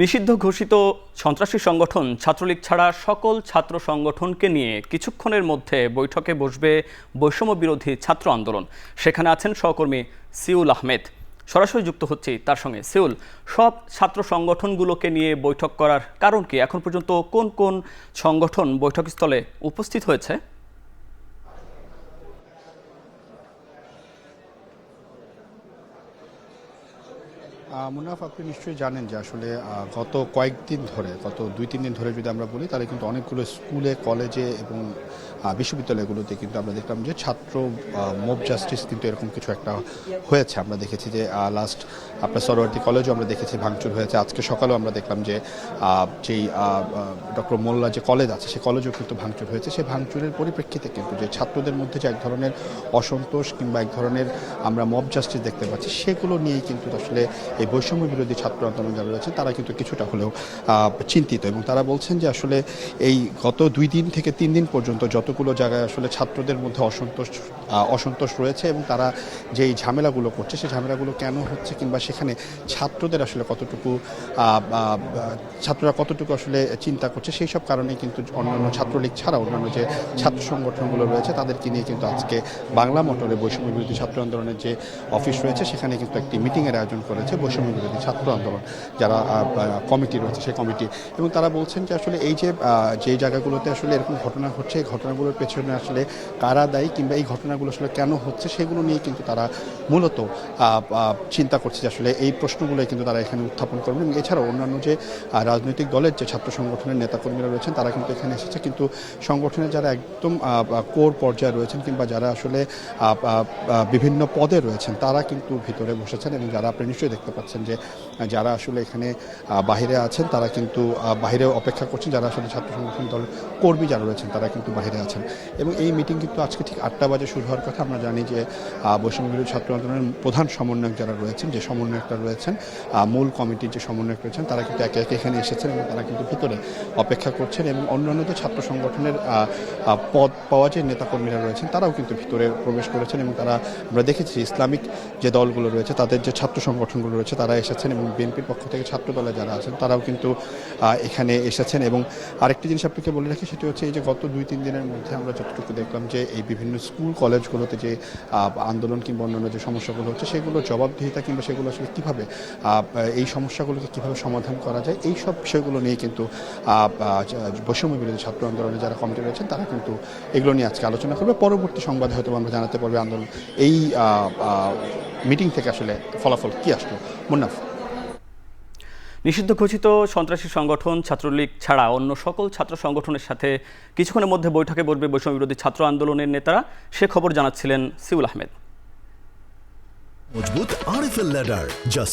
নিষিদ্ধ ঘোষিত সন্ত্রাসী সংগঠন ছাত্রলীগ ছাড়া সকল ছাত্র সংগঠনকে নিয়ে কিছুক্ষণের মধ্যে বৈঠকে বসবে বৈষম্য বিরোধী ছাত্র আন্দোলন। সেখানে আছেন সহকর্মী সিউল আহমেদ। সরাসরি যুক্ত হচ্ছি তার সঙ্গে। সিউল, সব ছাত্র সংগঠনগুলোকে নিয়ে বৈঠক করার কারণ কি? এখন পর্যন্ত কোন কোন সংগঠন বৈঠকস্থলে উপস্থিত হয়েছে? মুনাফ, আপনি নিশ্চয়ই জানেন যে আসলে গত কয়েকদিন ধরে, গত 2-3 দিন ধরে যদি আমরা বলি, তাহলে কিন্তু অনেকগুলো স্কুলে, কলেজে এবং বিশ্ববিদ্যালয়গুলোতে কিন্তু আমরা দেখলাম যে ছাত্র মব জাস্টিস কিন্তু এরকম কিছু একটা হয়েছে। আমরা দেখেছি যে লাস্ট আপনার সরোয়ার্দী কলেজও আমরা দেখেছি ভাঙচুর হয়েছে। আজকে সকালেও আমরা দেখলাম যে যেই ডক্টর মোল্লা যে কলেজ আছে, সেই কলেজেও কিন্তু ভাঙচুর হয়েছে। সেই ভাঙচুরের পরিপ্রেক্ষিতে কিন্তু যে ছাত্রদের মধ্যে যে এক ধরনের অসন্তোষ কিংবা এক ধরনের আমরা মব জাস্টিস দেখতে পাচ্ছি, সেগুলো নিয়েই কিন্তু আসলে এই বৈষম্য বিরোধী ছাত্র আন্দোলন যারা রয়েছে তারা কিন্তু কিছুটা হলেও চিন্তিত। এবং তারা বলছেন যে আসলে এই গত 2 দিন থেকে 3 দিন পর্যন্ত যতগুলো জায়গায় আসলে ছাত্রদের মধ্যে অসন্তোষ রয়েছে এবং তারা যেই ঝামেলাগুলো করছে, সেই ঝামেলাগুলো কেন হচ্ছে কিংবা সেখানে ছাত্রদের আসলে ছাত্ররা কতটুকু আসলে চিন্তা করছে, সেই সব কারণেই কিন্তু অন্যান্য ছাত্রলীগ ছাড়া অন্যান্য যে ছাত্র সংগঠনগুলো রয়েছে তাদেরকে নিয়ে কিন্তু আজকে বাংলা মোটরে বৈষম্য বিরোধী ছাত্র আন্দোলনের যে অফিস রয়েছে সেখানে কিন্তু একটি মিটিংয়ের আয়োজন করেছে বৈষম্য বিরোধী ছাত্র আন্দোলন যারা কমিটি রয়েছে, সেই কমিটি। এবং তারা বলছেন যে আসলে এই যে জায়গাগুলোতে আসলে এরকম ঘটনা ঘটছে, এই ঘটনাগুলোর পেছনে আসলে কারা দায়ী কিংবা এই ঘটনাগুলো আসলে কেন হচ্ছে, সেগুলো নিয়ে কিন্তু তারা মূলত চিন্তা করছে যে আসলে এই প্রশ্নগুলোই কিন্তু তারা এখানে উত্থাপন করবেন। এবং এছাড়াও অন্যান্য যে রাজনৈতিক দলের যে ছাত্র সংগঠনের নেতাকর্মীরা রয়েছেন তারা কিন্তু এখানে এসেছে, কিন্তু সংগঠনের যারা একদম কোর পর্যায়ে রয়েছেন কিংবা যারা আসলে বিভিন্ন পদে রয়েছেন তারা কিন্তু ভিতরে বসেছেন। এবং যারা আপনি নিশ্চয়ই দেখতে পাচ্ছেন যে যারা আসলে এখানে বাহিরে আছেন তারা কিন্তু বাহিরে অপেক্ষা করছেন, যারা আসলে ছাত্র সংগঠন দলের কর্মী যারা রয়েছেন তারা কিন্তু বাহিরে আছেন। এবং এই মিটিং কিন্তু আজকে ঠিক 8টা বাজে শুরু হওয়ার কথা। আমরা জানি যে বৈষম্য বিরোধী ছাত্র আন্দোলনের প্রধান সমন্বয়ক যারা রয়েছেন, যে সমন্বয়করা রয়েছেন, মূল কমিটির যে সমন্বয়ক রয়েছেন, তারা কিন্তু একে একে এখানে এসেছেন এবং তারা কিন্তু ভিতরে অপেক্ষা করছেন। এবং অন্যান্য যে ছাত্র সংগঠনের পদ পাওয়া যে নেতাকর্মীরা রয়েছেন তারাও কিন্তু ভিতরে প্রবেশ করেছেন। এবং তারা আমরা দেখেছি ইসলামিক যে দলগুলো রয়েছে তাদের যে ছাত্র সংগঠনগুলো রয়েছে তারা এসেছেন, এবং বিএনপির পক্ষ থেকে ছাত্র দলে যারা আছেন তারাও কিন্তু এখানে এসেছেন। এবং আরেকটি জিনিস আপনাকে বলে রাখি, সেটি হচ্ছে এই যে গত 2-3 দিনের মধ্যে আমরা যতটুকু দেখলাম যে এই বিভিন্ন স্কুল কলেজগুলোতে যে আন্দোলন কিংবা অন্যান্য যে সমস্যাগুলো হচ্ছে সেগুলো জবাবদিহিতা কিংবা সেগুলো আসলে কীভাবে এই সমস্যাগুলোকে কীভাবে সমাধান করা যায়, এই সব বিষয়গুলো নিয়ে কিন্তু বৈষম্য বিরোধী ছাত্র আন্দোলনে যারা কমিটি রয়েছেন তারা কিন্তু এগুলো নিয়ে আজকে আলোচনা করবে। পরবর্তী সংবাদে হয়তো আমরা জানাতে পারবে আন্দোলন এই মিটিং থেকে আসলে ফলাফল কি আসলো। মুন্নাফ, নিষিদ্ধ ঘোষিত সন্ত্রাসী সংগঠন ছাত্রলীগ ছাড়া অন্য সকল ছাত্র সংগঠনের সাথে কিছুক্ষণের মধ্যে বৈঠকে বসবে বৈষম্য বিরোধী ছাত্র আন্দোলনের নেতারা, সে খবর জানাচ্ছিলেন সিউল আহমেদ। মজবুত আরএফএল ল্যাডার, যা